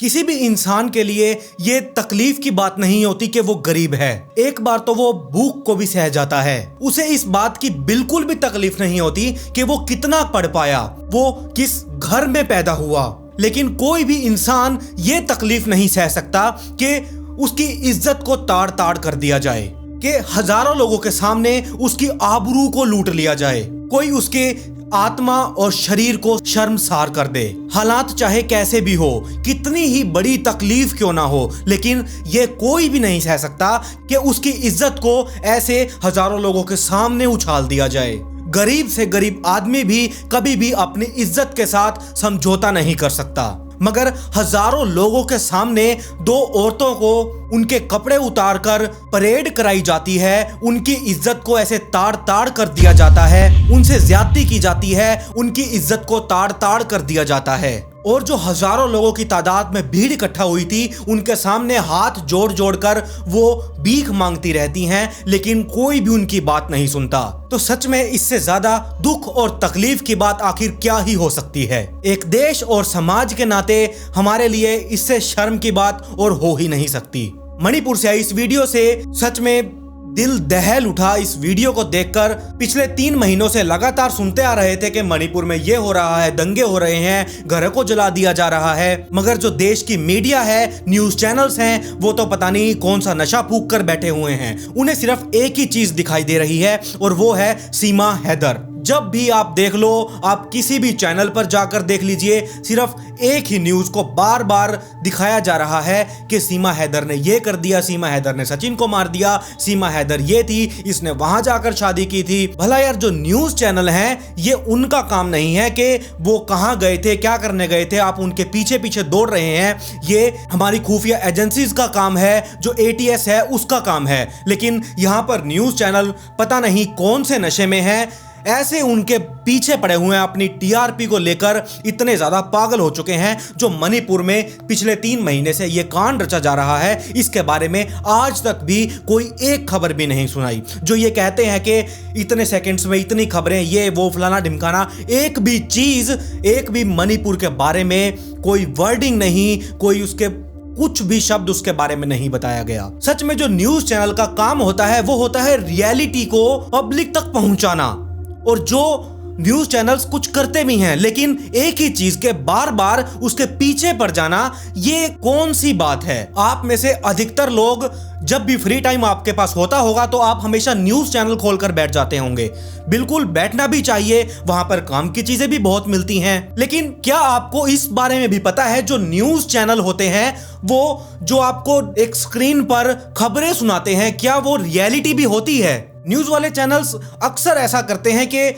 किसी भी इंसान के लिए ये तकलीफ की बात नहीं होती कि वो गरीब है। एक बार तो वो भूख को भी सह जाता है। उसे इस बात की बिल्कुल भी तकलीफ नहीं होती कि वो कितना पढ़ पाया, वो किस घर में पैदा हुआ। लेकिन कोई भी इंसान ये तकलीफ नहीं सह सकता कि उसकी इज्जत को ताड़ ताड़ कर दिया जाए, कि हजारों लोगों के सामने उसकी आबरू को लूट लिया जाए, कोई उसके आत्मा और शरीर को शर्मसार कर दे। हालात चाहे कैसे भी हो, कितनी ही बड़ी तकलीफ क्यों ना हो, लेकिन ये कोई भी नहीं सह सकता कि उसकी इज्जत को ऐसे हजारों लोगों के सामने उछाल दिया जाए। गरीब से गरीब आदमी भी कभी भी अपनी इज्जत के साथ समझौता नहीं कर सकता, मगर हजारों लोगों के सामने दो औरतों को उनके कपड़े उतारकर परेड कराई जाती है, उनकी इज्जत को ऐसे ताड़ ताड़ कर दिया जाता है, उनसे ज्यादती की जाती है, उनकी इज्जत को ताड़ ताड़ कर दिया जाता है। और जो हजारों लोगों की तादाद में भीड़ इकट्ठा हुई थी, उनके सामने हाथ जोड़ जोड़ कर वो भीख मांगती रहती हैं, लेकिन कोई भी उनकी बात नहीं सुनता। तो सच में इससे ज्यादा दुख और तकलीफ की बात आखिर क्या ही हो सकती है। एक देश और समाज के नाते हमारे लिए इससे शर्म की बात और हो ही नहीं सकती। मणिपुर से आई इस वीडियो से सच में दिल दहल उठा। इस वीडियो को देखकर पिछले 3 महीनों से लगातार सुनते आ रहे थे कि मणिपुर में ये हो रहा है, दंगे हो रहे हैं, घरों को जला दिया जा रहा है, मगर जो देश की मीडिया है, न्यूज चैनल्स हैं, वो तो पता नहीं कौन सा नशा फूंक कर बैठे हुए हैं। उन्हें सिर्फ एक ही चीज दिखाई दे रही है और वो है सीमा हैदर। जब भी आप देख लो, आप किसी भी चैनल पर जाकर देख लीजिए, सिर्फ एक ही न्यूज को बार बार दिखाया जा रहा है कि सीमा हैदर ने ये कर दिया, सीमा हैदर ने सचिन को मार दिया, सीमा हैदर ये थी, इसने वहां जाकर शादी की थी। भला यार, जो न्यूज चैनल हैं, ये उनका काम नहीं है कि वो कहां गए थे, क्या करने गए थे, आप उनके पीछे पीछे दौड़ रहे हैं। ये हमारी खुफिया एजेंसीज का काम है, जो ATS है उसका काम है। लेकिन यहां पर न्यूज चैनल पता नहीं कौन से नशे में है, ऐसे उनके पीछे पड़े हुए हैं, अपनी TRP को लेकर इतने ज्यादा पागल हो चुके हैं। जो मणिपुर में पिछले 3 महीने से ये कांड रचा जा रहा है, इसके बारे में आज तक भी कोई एक खबर भी नहीं सुनाई। जो ये कहते हैं कि इतने सेकंड्स में इतनी खबरें, ये वो फलाना ढिमकाना, एक भी चीज, एक भी मणिपुर के बारे में कोई वर्डिंग नहीं, कोई उसके कुछ भी शब्द उसके बारे में नहीं बताया गया। सच में जो न्यूज चैनल का काम होता है, वो होता है रियलिटी को पब्लिक तक पहुंचाना। और जो न्यूज चैनल्स कुछ करते भी हैं, लेकिन एक ही चीज के बार बार उसके पीछे पड़ जाना, ये कौन सी बात है। आप में से अधिकतर लोग जब भी फ्री टाइम आपके पास होता होगा तो आप हमेशा न्यूज चैनल खोलकर बैठ जाते होंगे। बिल्कुल बैठना भी चाहिए, वहां पर काम की चीजें भी बहुत मिलती हैं। लेकिन क्या आपको इस बारे में भी पता है, जो न्यूज चैनल होते हैं, वो जो आपको एक स्क्रीन पर खबरें सुनाते हैं, क्या वो रियलिटी भी होती है। न्यूज वाले चैनल्स अक्सर ऐसा करते हैं कि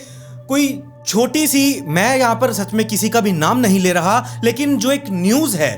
कोई छोटी सी, मैं यहां पर सच में किसी का भी नाम नहीं ले रहा, लेकिन जो एक न्यूज है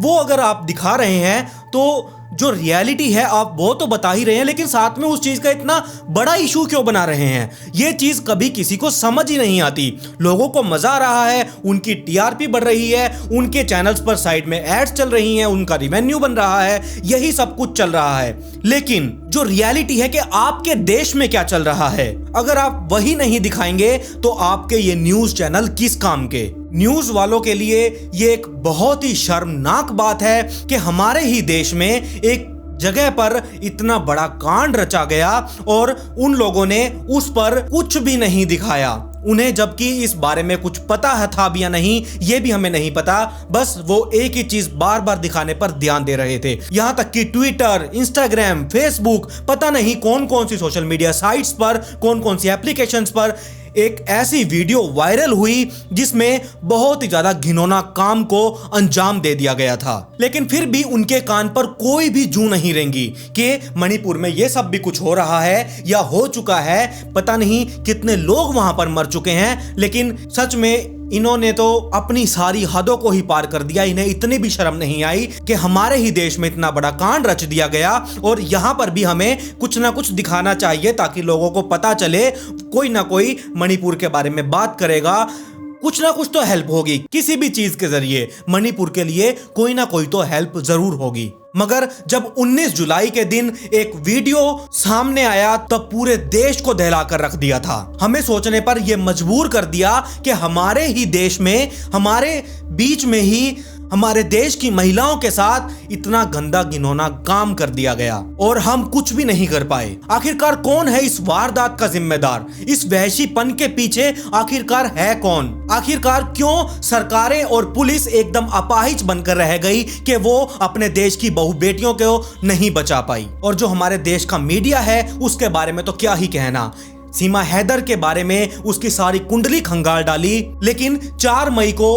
वो अगर आप दिखा रहे हैं तो जो रियलिटी है आप वो तो बता ही रहे हैं, लेकिन साथ में उस चीज का इतना बड़ा इशू क्यों बना रहे हैं, ये चीज कभी किसी को समझ ही नहीं आती। लोगों को मजा आ रहा है, उनकी TRP बढ़ रही है, उनके चैनल्स पर साइड में एड्स चल रही हैं, उनका रेवेन्यू बन रहा है, यही सब कुछ चल रहा है। लेकिन जो रियलिटी है कि आपके देश में क्या चल रहा है, अगर आप वही नहीं दिखाएंगे तो आपके ये न्यूज चैनल किस काम के। न्यूज वालों के लिए ये एक बहुत ही शर्मनाक बात है कि हमारे ही देश में एक जगह पर इतना बड़ा कांड रचा गया और उन लोगों ने उस पर कुछ भी नहीं दिखाया। उन्हें जबकि इस बारे में कुछ पता है था भी या नहीं, ये भी हमें नहीं पता, बस वो एक ही चीज बार बार दिखाने पर ध्यान दे रहे थे। यहां तक कि ट्विटर, इंस्टाग्राम, फेसबुक, पता नहीं कौन कौन सी सोशल मीडिया साइट्स पर, कौन कौन सी एप्लीकेशंस पर एक ऐसी वीडियो वायरल हुई जिसमें बहुत ही ज्यादा घिनौना काम को अंजाम दे दिया गया था। लेकिन फिर भी उनके कान पर कोई भी जू नहीं रेंगी कि मणिपुर में ये सब भी कुछ हो रहा है या हो चुका है। पता नहीं कितने लोग वहां पर मर चुके हैं, लेकिन सच में इन्होंने तो अपनी सारी हदों को ही पार कर दिया। इन्हें इतनी भी शर्म नहीं आई कि हमारे ही देश में इतना बड़ा कांड रच दिया गया और यहां पर भी हमें कुछ ना कुछ दिखाना चाहिए ताकि लोगों को पता चले, कोई ना कोई मणिपुर के बारे में बात करेगा, कुछ ना कुछ तो हेल्प होगी। किसी भी चीज के जरिए मणिपुर के लिए कोई ना कोई तो हेल्प जरूर होगी। मगर जब 19 जुलाई के दिन एक वीडियो सामने आया तब पूरे देश को दहलाकर रख दिया था। हमें सोचने पर यह मजबूर कर दिया कि हमारे ही देश में, हमारे बीच में ही हमारे देश की महिलाओं के साथ इतना गंदा घिनौना काम कर दिया गया और हम कुछ भी नहीं कर पाए। आखिरकार कौन है इस वारदात का जिम्मेदार? इस वहशीपन के पीछे आखिरकार है कौन? आखिरकार क्यों सरकारें और पुलिस एकदम अपाहिज बनकर रह गई कि वो अपने देश की बहु बेटियों को नहीं बचा पाई? और जो हमारे देश का मीडिया है उसके बारे में तो क्या ही कहना। सीमा हैदर के बारे में उसकी सारी कुंडली खंगाल डाली, लेकिन 4 मई को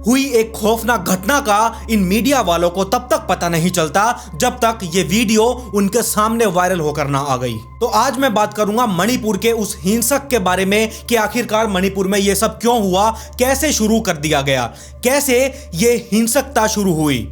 हुई एक खौफनाक घटना का इन मीडिया वालों को तब तक पता नहीं चलता जब तक ये वीडियो उनके सामने वायरल होकर ना आ गई। तो आज मैं बात करूंगा मणिपुर के उस हिंसक के बारे में कि आखिरकार मणिपुर में ये सब क्यों हुआ, कैसे शुरू कर दिया गया, कैसे ये हिंसकता शुरू हुई,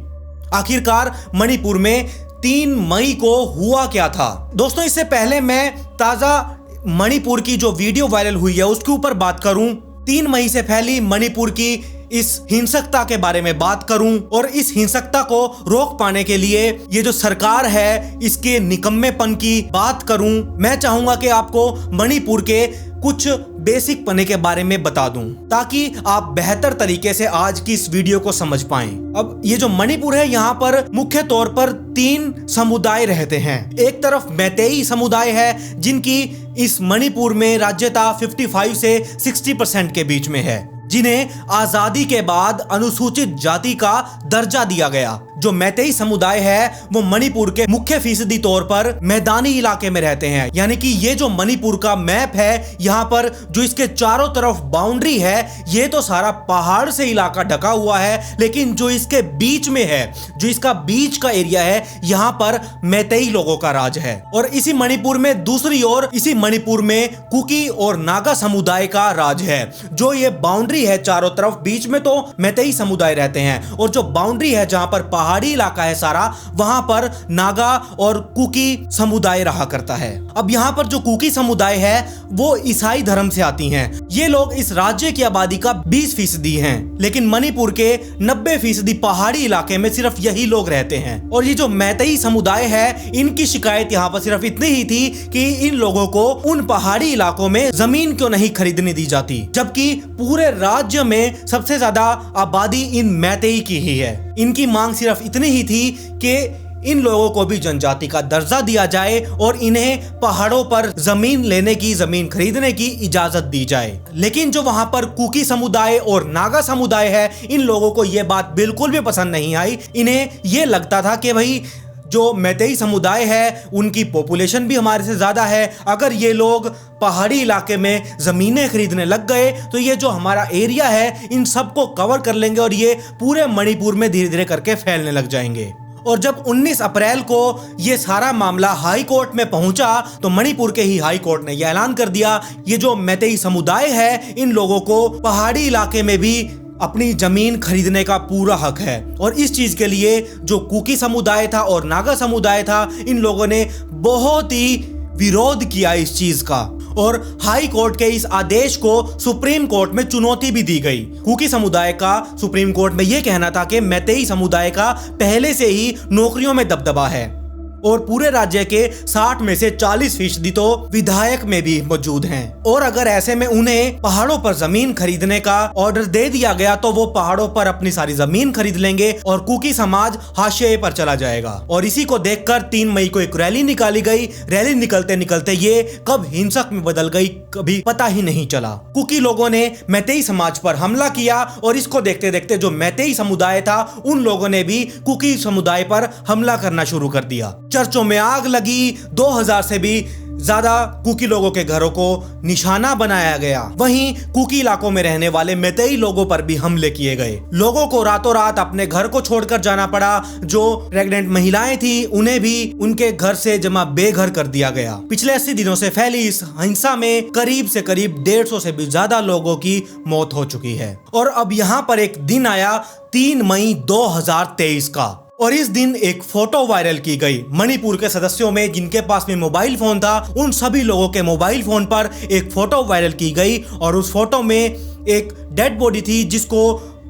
आखिरकार मणिपुर में 3 मई को हुआ क्या था। दोस्तों, इससे पहले मैं ताजा मणिपुर की जो वीडियो वायरल हुई है उसके ऊपर बात करूं, 3 मई से फैली मणिपुर की इस हिंसकता के बारे में बात करूं और इस हिंसकता को रोक पाने के लिए ये जो सरकार है इसके निकम्मेपन की बात करूं। मैं चाहूंगा कि आपको मणिपुर के कुछ बेसिक पने के बारे में बता दूं ताकि आप बेहतर तरीके से आज की इस वीडियो को समझ पाएं। अब ये जो मणिपुर है यहाँ पर मुख्य तौर पर 3 समुदाय रहते हैं। एक तरफ मैतेई समुदाय है जिनकी इस मणिपुर में राज्यता 55 से 60% के बीच में है, जिन्हें आजादी के बाद अनुसूचित जाति का दर्जा दिया गया। जो मैतेई समुदाय है वो मणिपुर के मुख्य फीसदी तौर पर मैदानी इलाके में रहते हैं, यानी कि ये जो मणिपुर का मैप है यहाँ पर जो इसके चारों तरफ बाउंड्री है ये तो सारा पहाड़ से इलाका ढका हुआ है, लेकिन जो इसके बीच में है, जो इसका बीच का एरिया है, यहाँ पर मैतेई लोगों का राज है। और इसी मणिपुर में दूसरी ओर इसी मणिपुर में कुकी और नागा समुदाय का राज है। जो ये बाउंड्री है चारों तरफ, बीच में तो मैतेई समुदाय रहते हैं और जो बाउंड्री है जहां पर पहाड़ी इलाका है सारा, वहां पर नागा और कुकी समुदाय रहा करता है। अब यहाँ पर जो कुकी समुदाय है वो ईसाई धर्म से आती हैं। ये लोग इस राज्य की आबादी का 20% हैं, लेकिन मणिपुर के 90% पहाड़ी इलाके में सिर्फ यही लोग रहते हैं। और ये जो मैतेई समुदाय है इनकी शिकायत यहाँ पर सिर्फ इतनी ही थी कि इन लोगों को उन पहाड़ी इलाकों में जमीन क्यों नहीं खरीदने दी जाती, जबकि पूरे राज्य में सबसे ज्यादा आबादी इन मैतेई की ही है। इनकी मांग सिर्फ इतनी ही थी कि इन लोगों को भी जनजाति का दर्जा दिया जाए और इन्हें पहाड़ों पर जमीन लेने की, जमीन खरीदने की इजाजत दी जाए। लेकिन जो वहां पर कुकी समुदाय और नागा समुदाय है, इन लोगों को यह बात बिल्कुल भी पसंद नहीं आई। इन्हें यह लगता था कि भाई जो मैतेई समुदाय है उनकी पॉपुलेशन भी हमारे से ज्यादा है, अगर ये लोग पहाड़ी इलाके में जमीनें खरीदने लग गए तो ये जो हमारा एरिया है इन सबको कवर कर लेंगे और ये पूरे मणिपुर में धीरे धीरे करके फैलने लग जाएंगे। और जब 19 अप्रैल को ये सारा मामला हाई कोर्ट में पहुंचा तो मणिपुर के ही हाई कोर्ट ने यह ऐलान कर दिया ये जो मैतेई समुदाय है इन लोगों को पहाड़ी इलाके में भी अपनी जमीन खरीदने का पूरा हक है। और इस चीज के लिए जो कुकी समुदाय था और नागा समुदाय था इन लोगों ने बहुत ही विरोध किया इस चीज का और हाई कोर्ट के इस आदेश को सुप्रीम कोर्ट में चुनौती भी दी गई। कुकी समुदाय का सुप्रीम कोर्ट में यह कहना था कि मैतेई समुदाय का पहले से ही नौकरियों में दबदबा है और पूरे राज्य के 60 में से 40% तो विधायक में भी मौजूद हैं। और अगर ऐसे में उन्हें पहाड़ों पर जमीन खरीदने का ऑर्डर दे दिया गया तो वो पहाड़ों पर अपनी सारी जमीन खरीद लेंगे और कुकी समाज हाशिए पर चला जाएगा। और इसी को देखकर 3 मई को एक रैली निकाली गई। रैली निकलते निकलते ये कब हिंसक में बदल गई कभी पता ही नहीं चला। कुकी लोगों ने मैतेई समाज पर हमला किया और इसको देखते देखते जो मैतेई समुदाय था उन लोगों ने भी कुकी समुदाय पर हमला करना शुरू कर दिया। चर्चों में आग लगी, 2000 से भी ज्यादा कुकी लोगों के घरों को निशाना बनाया गया। वहीं कुकी इलाकों में रहने वाले मैतेई लोगों पर भी हमले किए गए। लोगों को रातों रात अपने घर को छोड़कर जाना पड़ा। जो प्रेग्नेंट महिलाएं थी उन्हें भी उनके घर से जमा बेघर कर दिया गया। पिछले 80 दिनों से फैली इस हिंसा में करीब से करीब 150 से भी ज्यादा लोगों की मौत हो चुकी है। और अब यहाँ पर एक दिन आया 3 मई 2023 का और इस दिन एक फोटो वायरल की गई। मणिपुर के सदस्यों में जिनके पास में मोबाइल फोन था उन सभी लोगों के मोबाइल फोन पर एक फोटो वायरल की गई और उस फोटो में एक डेड बॉडी थी जिसको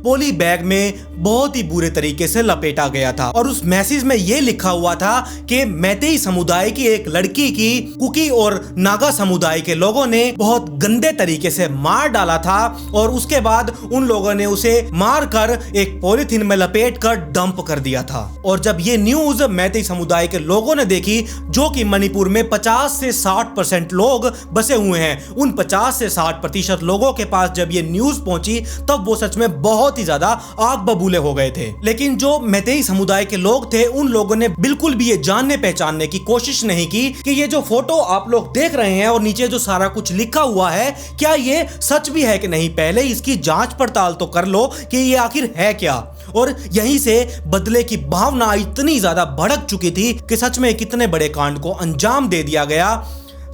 पॉली बैग में बहुत ही बुरे तरीके से लपेटा गया था और उस मैसेज में ये लिखा हुआ था कि मैतेई समुदाय की एक लड़की की कुकी और नागा समुदाय के लोगों ने बहुत गंदे तरीके से मार डाला था और उसके बाद उन लोगों ने उसे मार कर एक पॉलीथीन में लपेट कर डंप कर दिया था। और जब ये न्यूज मैतेई समुदाय के लोगों ने देखी, जो कि मणिपुर में 50 से 60% लोग बसे हुए हैं, उन 50 से 60% लोगों के पास जब ये न्यूज पहुंची तब वो सच में बहुत ही ज्यादा आग बबूले हो गए थे। लेकिन जो मैतेई समुदाय के लोग थे उन लोगों ने बिल्कुल भी ये जानने पहचानने की कोशिश नहीं की कि ये जो फोटो आप लोग देख रहे हैं और नीचे जो सारा कुछ लिखा हुआ है क्या ये सच भी है कि नहीं, पहले इसकी जांच पड़ताल तो कर लो कि ये आखिर है क्या। और यहीं से बदले की भावना इतनी ज्यादा भड़क चुकी थी कि सच में कितने बड़े कांड को अंजाम दे दिया गया।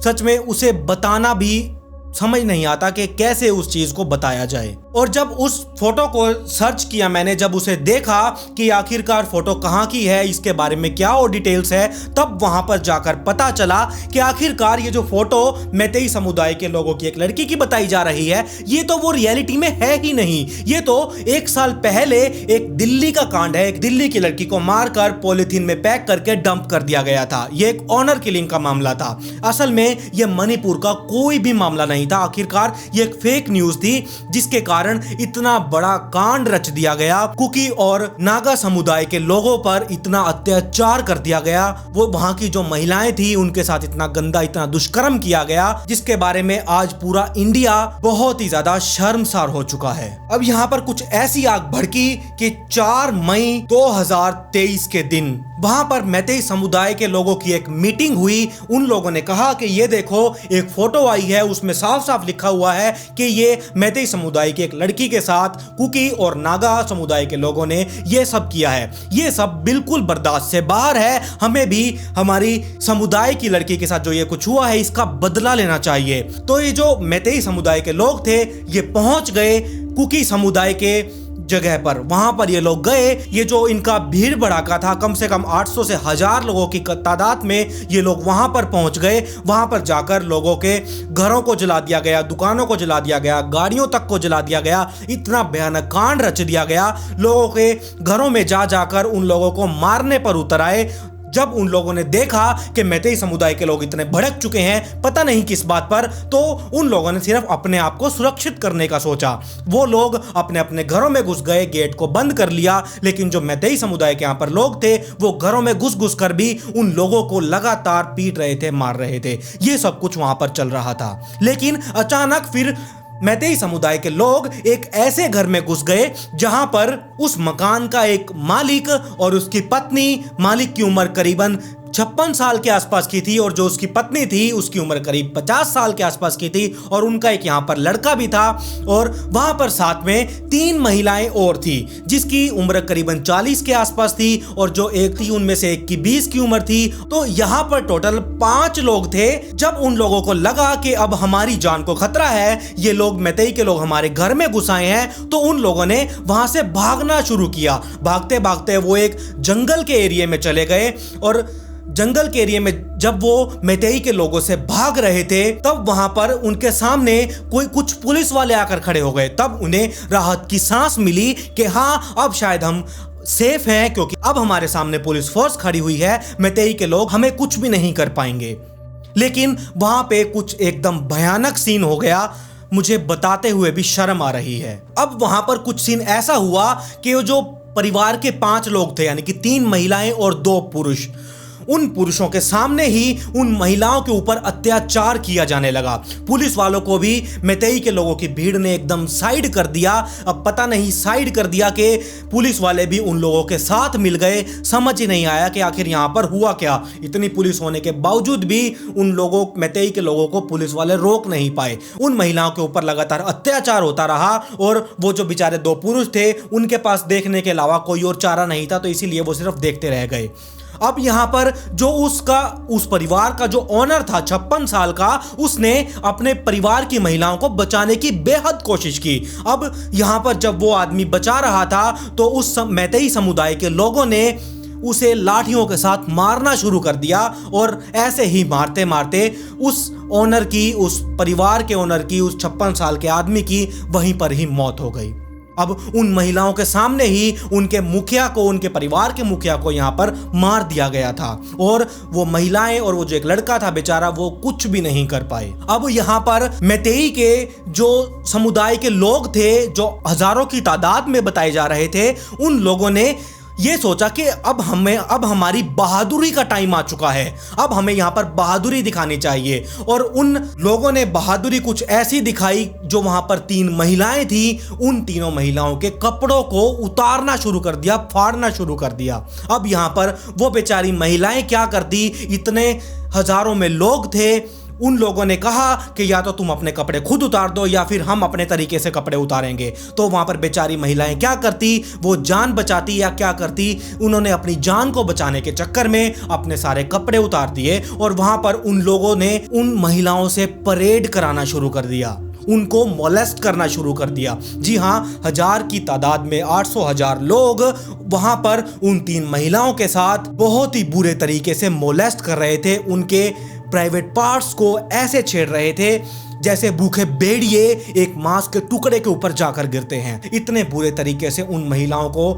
सच में उसे बताना भी समझ नहीं आता कि कैसे उस चीज को बताया जाए। और जब उस फोटो को सर्च किया मैंने, जब उसे देखा कि आखिरकार फोटो कहाँ की है, इसके बारे में क्या और डिटेल्स है, तब वहां पर जाकर पता चला कि आखिरकार ये जो फोटो मैतेई समुदाय के लोगों की एक लड़की की बताई जा रही है, ये तो वो रियलिटी में है ही नहीं। ये तो 1 साल पहले एक दिल्ली का कांड है। एक दिल्ली की लड़की को मारकर पॉलीथीन में पैक करके डंप कर दिया गया था। ये एक ऑनर किलिंग का मामला था। असल में ये मणिपुर का कोई भी मामला नहीं था। आखिरकार ये एक फेक न्यूज थी जिसके कारण इतना बड़ा कांड रच दिया गया। कुकी और नागा समुदाय के लोगों पर इतना अत्याचार कर दिया गया। वो वहां की जो महिलाएं थी उनके साथ इतना गंदा, इतना दुष्कर्म किया गया, जिसके बारे में आज पूरा इंडिया बहुत ही ज्यादा शर्मसार हो चुका है। अब यहाँ पर कुछ ऐसी आग भड़की कि 4 मई 2023 के दिन वहां पर मैतेई समुदाय के लोगों की एक मीटिंग हुई। उन लोगों ने कहा कि ये देखो एक फोटो आई है, उसमें साफ साफ लिखा हुआ है कि ये मैतेई समुदाय की एक लड़की के साथ कुकी और नागा समुदाय के लोगों ने ये सब किया है। ये सब बिल्कुल बर्दाश्त से बाहर है। हमें भी हमारी समुदाय की लड़की के साथ जो ये कुछ हुआ है इसका बदला लेना चाहिए। तो ये जो मैतेई समुदाय के लोग थे ये पहुंच गए कुकी समुदाय के जगह पर। वहां पर ये लोग गए। ये जो इनका भीड़ भड़ाका था, कम से कम 800 से 1000 लोगों की तादाद में ये लोग वहां पर पहुंच गए। वहां पर जाकर लोगों के घरों को जला दिया गया, दुकानों को जला दिया गया, गाड़ियों तक को जला दिया गया। इतना भयानक कांड रच दिया गया। लोगों के घरों में जा जाकर उन लोगों को मारने पर उतर आए। जब उन लोगों ने देखा कि मैतेई समुदाय के लोग इतने भड़क चुके हैं, पता नहीं किस बात पर, तो उन लोगों ने सिर्फ अपने आप को सुरक्षित करने का सोचा। वो लोग अपने अपने घरों में घुस गए, गेट को बंद कर लिया। लेकिन जो मैतेई समुदाय के यहाँ पर लोग थे वो घरों में घुस घुस कर भी उन लोगों को लगातार पीट रहे थे, मार रहे थे। ये सब कुछ वहां पर चल रहा था। लेकिन अचानक फिर मैतेई समुदाय के लोग एक ऐसे घर में घुस गए जहां पर उस मकान का एक मालिक और उसकी पत्नी, मालिक की उम्र करीबन 56 साल के आसपास की थी और जो उसकी पत्नी थी उसकी उम्र करीब 50 साल के आसपास की थी और उनका एक यहाँ पर लड़का भी था। और वहां पर साथ में 3 महिलाएं और थी जिसकी उम्र करीबन 40 के आसपास थी और जो एक थी उनमें से एक की 20 की उम्र थी। तो यहाँ पर टोटल 5 लोग थे। जब उन लोगों को लगा कि अब हमारी जान को खतरा है, ये लोग मैतेई के लोग हमारे घर में घुस आए हैं, तो उन लोगों ने वहां से भागना शुरू किया। भागते भागते वो एक जंगल के एरिया में चले गए और जंगल के एरिया में जब वो मैतेई के लोगों से भाग रहे थे तब वहां पर उनके सामने कुछ पुलिस वाले आकर खड़े हो गए। तब उन्हें राहत की सांस मिली कि हाँ, अब शायद हम सेफ हैं, क्योंकि अब हमारे सामने पुलिस फोर्स खड़ी हुई है, मैतेई के लोग हमें कुछ भी नहीं कर पाएंगे। लेकिन वहां पे कुछ एकदम भयानक सीन हो गया, मुझे बताते हुए भी शर्म आ रही है। अब वहां पर कुछ सीन ऐसा हुआ कि वो जो परिवार के 5 लोग थे, यानी कि 3 महिलाएं और 2 पुरुष, उन पुरुषों के सामने ही उन महिलाओं के ऊपर अत्याचार किया जाने लगा। पुलिस वालों को भी मैतेई के लोगों की भीड़ ने एकदम साइड कर दिया। अब पता नहीं साइड कर दिया कि पुलिस वाले भी उन लोगों के साथ मिल गए। समझ ही नहीं आया कि आखिर यहाँ पर हुआ क्या। इतनी पुलिस होने के बावजूद भी उन लोगों, मैतेई के लोगों को पुलिस वाले रोक नहीं पाए। उन महिलाओं के ऊपर लगातार अत्याचार होता रहा और वो जो बेचारे 2 पुरुष थे उनके पास देखने के अलावा कोई और चारा नहीं था, तो इसीलिए वो सिर्फ देखते रह गए। अब यहाँ पर जो उस परिवार का जो ओनर था 56 साल का, उसने अपने परिवार की महिलाओं को बचाने की बेहद कोशिश की। अब यहाँ पर जब वो आदमी बचा रहा था तो उस मैतेई समुदाय के लोगों ने उसे लाठियों के साथ मारना शुरू कर दिया और ऐसे ही मारते मारते उस ओनर की, उस परिवार के ओनर की, उस 56 साल के आदमी की वहीं पर ही मौत हो गई। अब उन महिलाओं के सामने ही उनके मुखिया को, उनके परिवार के मुखिया को यहाँ पर मार दिया गया था और वो महिलाएं और वो जो एक लड़का था बेचारा, वो कुछ भी नहीं कर पाए। अब यहाँ पर मैतेई के जो समुदाय के लोग थे, जो हजारों की तादाद में बताए जा रहे थे, उन लोगों ने ये सोचा कि अब हमारी बहादुरी का टाइम आ चुका है, अब हमें यहाँ पर बहादुरी दिखानी चाहिए। और उन लोगों ने बहादुरी कुछ ऐसी दिखाई, जो वहां पर 3 महिलाएं थी, उन तीनों महिलाओं के कपड़ों को उतारना शुरू कर दिया, फाड़ना शुरू कर दिया। अब यहाँ पर वो बेचारी महिलाएं क्या करती, इतने हजारों में लोग थे, उन लोगों ने कहा कि या तो तुम अपने कपड़े खुद उतार दो या फिर हम अपने तरीके से कपड़े उतारेंगे। तो वहां पर बेचारी महिलाएं क्या करती, वो जान बचाती या क्या करती, उन्होंने अपनी जान को बचाने के चक्कर में अपने सारे कपड़े उतार दिए और वहां पर उन लोगों ने उन महिलाओं से परेड कराना शुरू कर दिया, उनको मोलेस्ट करना शुरू कर दिया। जी हाँ, 1000 की तादाद में 800,000 लोग वहां पर उन 3 महिलाओं के साथ बहुत ही बुरे तरीके से मोलेस्ट कर रहे थे। उनके प्राइवेट पार्ट्स को ऐसे छेड़ रहे थे जैसे भूखे भेड़िए एक मांस के टुकड़े के ऊपर जाकर गिरते हैं। इतने बुरे तरीके से उन महिलाओं को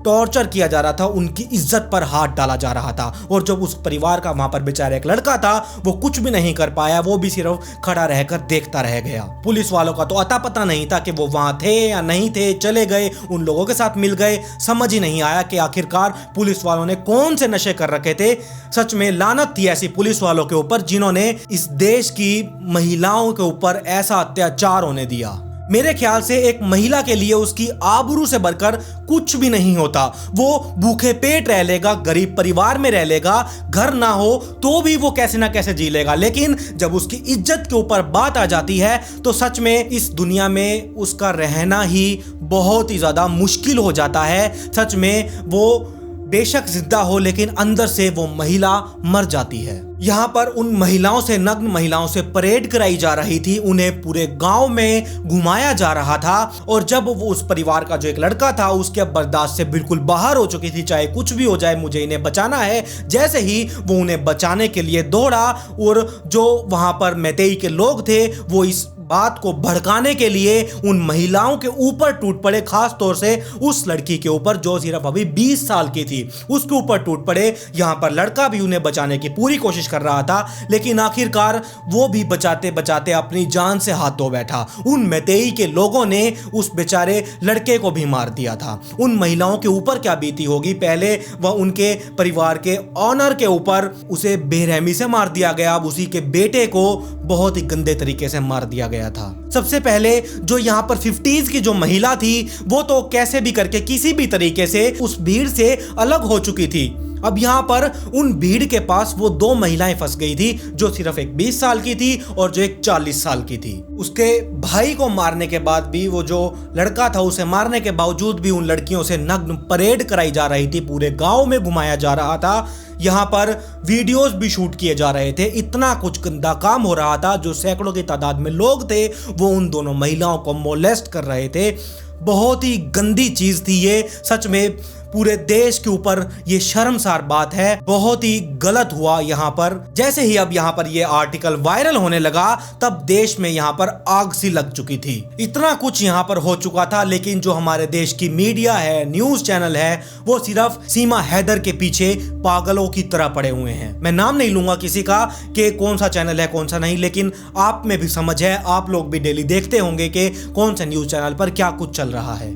टॉर्चर किया जा रहा था, उनकी इज्जत पर हाथ डाला जा रहा था। और जब उस परिवार का वहां पर बेचारा एक लड़का था, वो कुछ भी नहीं कर पाया, वो भी सिर्फ खड़ा रहकर देखता रह गया। पुलिस वालों का तो अता पता नहीं था कि वो वहां थे या नहीं थे, चले गए, उन लोगों के साथ मिल गए, समझ ही नहीं आया कि आखिरकार पुलिस वालों ने कौन से नशे कर रखे थे। सच में लानत थी ऐसी पुलिस वालों के ऊपर जिन्होंने इस देश की महिलाओं के ऊपर ऐसा अत्याचार होने दिया। मेरे ख्याल से एक महिला के लिए उसकी आबरू से बढ़कर कुछ भी नहीं होता। वो भूखे पेट रह लेगा, गरीब परिवार में रह लेगा, घर ना हो तो भी वो कैसे ना कैसे जी लेगा, लेकिन जब उसकी इज्जत के ऊपर बात आ जाती है तो सच में इस दुनिया में उसका रहना ही बहुत ही ज्यादा मुश्किल हो जाता है। सच में वो बेशक जिंदा हो लेकिन अंदर से वो महिला मर जाती है। यहाँ पर उन महिलाओं से, नग्न महिलाओं से परेड कराई जा रही थी, उन्हें पूरे गांव में घुमाया जा रहा था। और जब वो उस परिवार का जो एक लड़का था, उसके बर्दाश्त से बिल्कुल बाहर हो चुकी थी, चाहे कुछ भी हो जाए मुझे इन्हें बचाना है। जैसे ही वो उन्हें बचाने के लिए दौड़ा और जो वहां पर मैतेई के लोग थे वो इस बात को भड़काने के लिए उन महिलाओं के ऊपर टूट पड़े, खास तौर से उस लड़की के ऊपर जो सिर्फ अभी 20 साल की थी, उसके ऊपर टूट पड़े। यहाँ पर लड़का भी उन्हें बचाने की पूरी कोशिश कर रहा था, लेकिन आखिरकार वो भी बचाते बचाते अपनी जान से हाथ धो बैठा। उन मैतेई के लोगों ने उस बेचारे लड़के को भी मार दिया था। उन महिलाओं के ऊपर क्या बीती होगी, पहले वह उनके परिवार के ऑनर के ऊपर उसे बेरहमी से मार दिया गया, अब उसी के बेटे को बहुत ही गंदे तरीके से मार दिया गया था। सबसे पहले जो यहाँ पर 50s की जो महिला थी, वो तो कैसे भी करके किसी भी तरीके से उस भीड़ से अलग हो चुकी थी। अब यहाँ पर उन भीड़ के पास वो 2 महिलाएं फंस गई थी, जो सिर्फ एक 20 साल की थी और जो एक 40 साल की थी। उसके भाई को मारने के बाद भी, वो जो लड़का था उसे मारने के बावजूद भी उन लड़कियों से नग्न परेड कराई जा रही थी, पूरे गांव में घुमाया जा रहा था। यहाँ पर वीडियोस भी शूट किए जा रहे थे, इतना कुछ गंदा काम हो रहा था। जो सैकड़ों की तादाद में लोग थे वो उन दोनों महिलाओं को मोलेस्ट कर रहे थे। बहुत ही गंदी चीज थी ये, सच में पूरे देश के ऊपर ये शर्मसार बात है, बहुत ही गलत हुआ यहाँ पर। जैसे ही अब यहाँ पर ये आर्टिकल वायरल होने लगा, तब देश में यहाँ पर आग सी लग चुकी थी। इतना कुछ यहाँ पर हो चुका था, लेकिन जो हमारे देश की मीडिया है, न्यूज चैनल है, वो सिर्फ सीमा हैदर के पीछे पागलों की तरह पड़े हुए हैं। मैं नाम नहीं लूंगा किसी का कि कौन सा चैनल है कौन सा नहीं, लेकिन आप में भी समझ है, आप लोग भी डेली देखते होंगे कि कौन से न्यूज चैनल पर क्या कुछ चल रहा है।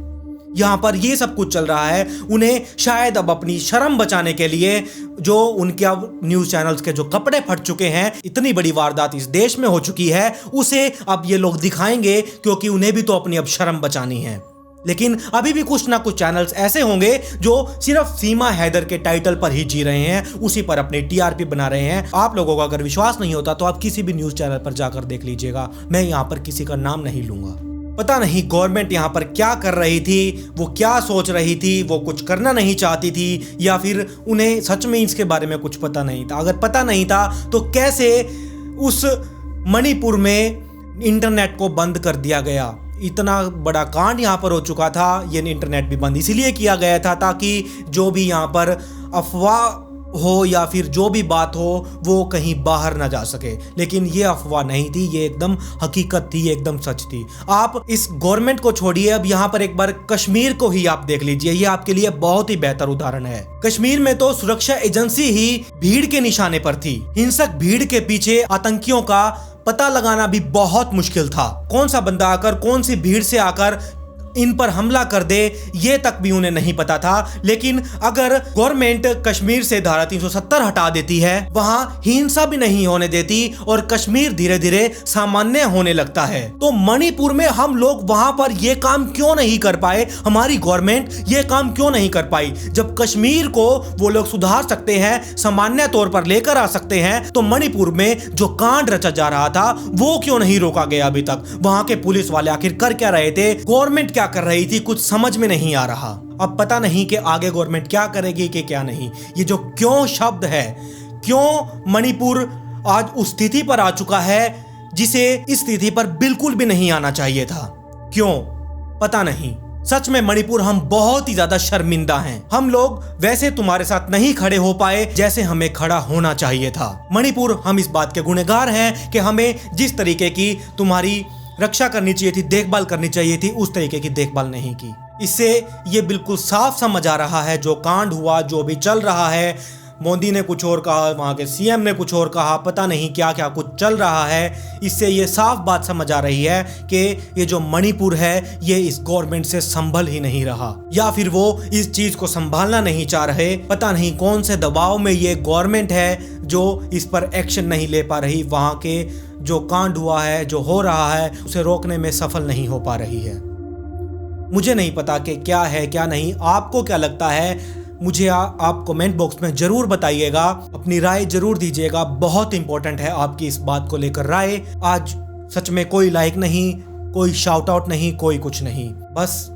यहाँ पर ये सब कुछ चल रहा है। उन्हें शायद अब अपनी शर्म बचाने के लिए, जो उनके अब न्यूज चैनल्स के जो कपड़े फट चुके हैं, इतनी बड़ी वारदात इस देश में हो चुकी है, उसे अब ये लोग दिखाएंगे, क्योंकि उन्हें भी तो अपनी अब शर्म बचानी है। लेकिन अभी भी कुछ ना कुछ चैनल्स ऐसे होंगे जो सिर्फ सीमा हैदर के टाइटल पर ही जी रहे हैं, उसी पर अपनी टीआरपी बना रहे हैं। आप लोगों को अगर विश्वास नहीं होता तो आप किसी भी न्यूज चैनल पर जाकर देख लीजिएगा। मैं यहाँ पर किसी का नाम नहीं लूंगा। पता नहीं गवर्नमेंट यहाँ पर क्या कर रही थी, वो क्या सोच रही थी, वो कुछ करना नहीं चाहती थी, या फिर उन्हें सच में इसके बारे में कुछ पता नहीं था। अगर पता नहीं था तो कैसे उस मणिपुर में इंटरनेट को बंद कर दिया गया। इतना बड़ा कांड यहाँ पर हो चुका था, ये इंटरनेट भी बंद इसीलिए किया गया था ताकि जो भी यहाँ पर अफवाह हो या फिर जो भी बात हो वो कहीं बाहर ना जा सके। लेकिन ये अफवाह नहीं थी, ये एकदम हकीकत थी, एकदम सच थी। आप इस गवर्नमेंट को छोड़िए, अब यहाँ पर एक बार कश्मीर को ही आप देख लीजिए, ये आपके लिए बहुत ही बेहतर उदाहरण है। कश्मीर में तो सुरक्षा एजेंसी ही भीड़ के निशाने पर थी। हिंसक भीड़ के पीछे आतंकियों का पता लगाना भी बहुत मुश्किल था। कौन सा बंदा आकर कौन सी भीड़ से आकर इन पर हमला कर दे, ये तक भी उन्हें नहीं पता था। लेकिन अगर गवर्नमेंट कश्मीर से धारा 370 हटा देती है, वहां हिंसा भी नहीं होने देती और कश्मीर धीरे धीरे सामान्य होने लगता है, तो मणिपुर में हम लोग वहां पर ये काम क्यों नहीं कर पाए? हमारी गवर्नमेंट ये काम क्यों नहीं कर पाई? जब कश्मीर को वो लोग सुधार सकते हैं, सामान्य तौर पर लेकर आ सकते हैं, तो मणिपुर में जो कांड रचा जा रहा था वो क्यों नहीं रोका गया अभी तक? वहां के पुलिस वाले आखिर कर क्या रहे थे? गवर्नमेंट क्या कर रही थी? कुछ समझ में नहीं आ रहा। अब पता नहीं कि आगे गवर्नमेंट क्या करेगी कि क्या नहीं। ये जो क्यों शब्द है, क्यों मणिपुर आज उस स्थिति पर आ चुका है जिसे इस स्थिति पर बिल्कुल भी नहीं आना चाहिए था, क्यों पता नहीं। सच में मणिपुर हम बहुत ही ज्यादा शर्मिंदा हैं। हम लोग वैसे तुम्हारे साथ नहीं खड़े हो पाए जैसे हमें खड़ा होना चाहिए था। मणिपुर हम इस बात के गुनहगार हैं कि हमें जिस तरीके की तुम्हारी रक्षा करनी चाहिए थी, देखभाल करनी चाहिए थी, उस तरीके की देखभाल नहीं की। इससे ये बिल्कुल साफ समझ आ रहा है, जो कांड हुआ, जो भी चल रहा है, मोदी ने कुछ और कहा, वहाँ के सीएम ने कुछ और कहा, पता नहीं क्या क्या कुछ चल रहा है। इससे ये साफ बात समझ आ रही है कि ये जो मणिपुर है ये इस गवर्नमेंट से संभल ही नहीं रहा, या फिर वो इस चीज को संभालना नहीं चाह रहे। पता नहीं कौन से दबाव में ये गवर्नमेंट है जो इस पर एक्शन नहीं ले पा रही, वहाँ के जो कांड हुआ है, जो हो रहा है, उसे रोकने में सफल नहीं हो पा रही है। मुझे नहीं पता कि क्या है क्या नहीं। आपको क्या लगता है? मुझे आप कमेंट बॉक्स में जरूर बताइएगा, अपनी राय जरूर दीजिएगा। बहुत इंपॉर्टेंट है आपकी इस बात को लेकर राय। आज सच में कोई लाइक नहीं, कोई शाउट आउट नहीं, कोई कुछ नहीं, बस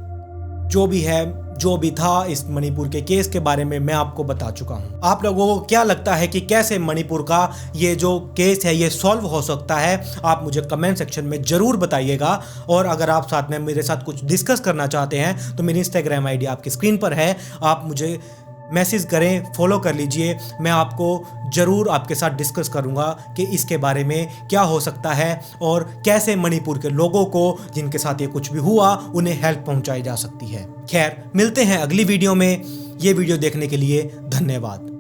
जो भी है, जो भी था इस मणिपुर के केस के बारे में मैं आपको बता चुका हूं। आप लोगों को क्या लगता है कि कैसे मणिपुर का ये जो केस है ये सॉल्व हो सकता है? आप मुझे कमेंट सेक्शन में जरूर बताइएगा। और अगर आप साथ में मेरे साथ कुछ डिस्कस करना चाहते हैं तो मेरी इंस्टाग्राम आईडी आपकी स्क्रीन पर है, आप मुझे मैसेज करें, फॉलो कर लीजिए। मैं आपको ज़रूर आपके साथ डिस्कस करूंगा कि इसके बारे में क्या हो सकता है और कैसे मणिपुर के लोगों को जिनके साथ ये कुछ भी हुआ उन्हें हेल्प पहुंचाई जा सकती है। खैर, मिलते हैं अगली वीडियो में। ये वीडियो देखने के लिए धन्यवाद।